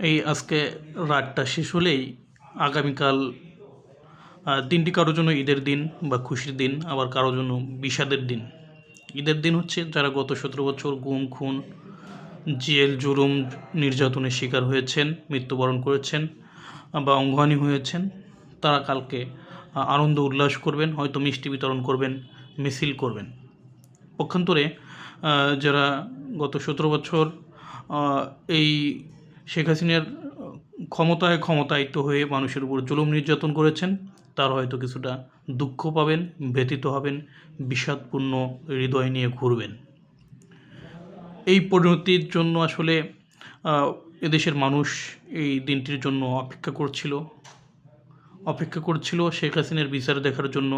এই আজকে রাতটা শেষ হলেই আগামীকাল দিনটি কারোর জন্য ঈদের দিন বা খুশির দিন, আবার কারোর জন্য বিষাদের দিন। ঈদের দিন হচ্ছে যারা গত 17 বছর গুম, খুন, জেল, জুলুম, নির্যাতনের শিকার হয়েছেন, মৃত্যুবরণ করেছেন বা অঙ্গহানি হয়েছেন, তারা কালকে আনন্দ উল্লাস করবেন, হয়তো মিষ্টি বিতরণ করবেন, মিছিল করবেন। পক্ষান্তরে যারা গত 17 বছর এই শেখ হাসিনার ক্ষমতায়িত হয়ে মানুষের উপর জুলুম নির্যাতন করেছেন, তার হয়তো কিছুটা দুঃখ পাবেন, ব্যথিত হবেন, বিষাদপূর্ণ হৃদয় নিয়ে ঘুরবেন। এই পরিণতির জন্য আসলে এদেশের মানুষ এই দিনটির জন্য অপেক্ষা করছিল শেখ হাসিনার বিচার দেখার জন্য।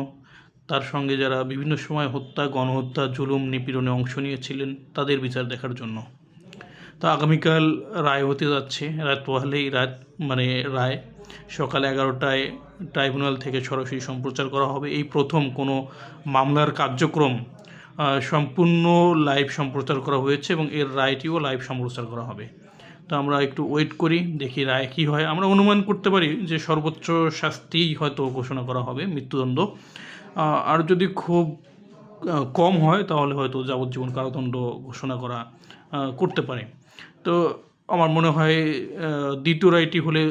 তার সঙ্গে যারা বিভিন্ন সময় হত্যা, গণহত্যা, জুলুম, নিপীড়নে অংশ নিয়েছিলেন, তাদের বিচার দেখার জন্য। তো আগামীকাল রায় হতে যাচ্ছে। রাত পোহালেই রায় সকাল 11টায় ট্রাইব্যুনাল থেকে সরাসরি সম্প্রচার করা হবে। এই প্রথম কোনো মামলার কার্যক্রম সম্পূর্ণ লাইভ সম্প্রচার করা হয়েছে এবং এর রায়টিও লাইভ সম্প্রচার করা হবে। তো আমরা একটু ওয়েট করি, দেখি রায় কী হয়। আমরা অনুমান করতে পারি যে সর্বোচ্চ শাস্তিই হয়তো ঘোষণা করা হবে, মৃত্যুদণ্ড। আর যদি খুব কম হয় তাহলে হয়তো যাবজ্জীবন কারাদণ্ড ঘোষণা করতে পারে। তো আমার মনে হয় দ্বিতীয় রায়টি হলে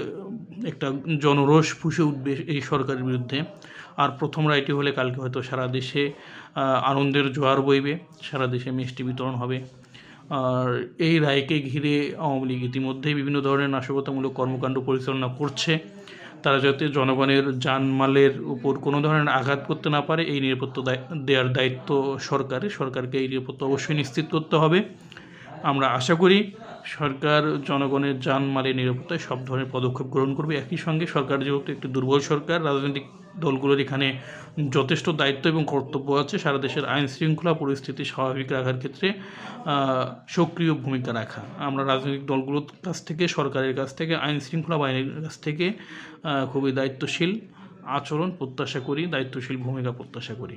একটা জনরোষ ফুঁসে উঠবে এই সরকারের বিরুদ্ধে। আর প্রথম রায়টি হলে কালকে হয়তো সারা দেশে আনন্দের জোয়ার বইবে, সারা দেশে মিষ্টি বিতরণ হবে। আর এই রায়কে ঘিরে আওয়ামী লীগ ইতিমধ্যেই বিভিন্ন ধরনের নাশকতামূলক কর্মকাণ্ড পরিচালনা করছে। তারা যাতে জনগণের জানমালের উপর কোনো ধরনের আঘাত করতে না পারে, এই নিরাপত্তা দেওয়ার দায়িত্ব সরকারকে এই নিরাপত্তা অবশ্যই নিশ্চিত করতে হবে। আমরা আশা করি সরকার জনগণের জানমালের নিরাপত্তায় সব ধরনের পদক্ষেপ গ্রহণ করবে। একই সঙ্গে সরকার যেহেতু একটি দুর্বল সরকার, রাজনৈতিক দলগুলোর এখানে যথেষ্ট দায়িত্ব এবং কর্তব্য আছে সারা দেশের আইন শৃঙ্খলা পরিস্থিতি স্বাভাবিক রাখার ক্ষেত্রে সক্রিয় ভূমিকা রাখা। আমরা রাজনৈতিক দলগুলোর কাছ থেকে, সরকারের কাছ থেকে, আইন শৃঙ্খলা বাহিনীর কাছ থেকে খুবই দায়িত্বশীল আচরণ প্রত্যাশা করি, দায়িত্বশীল ভূমিকা প্রত্যাশা করি।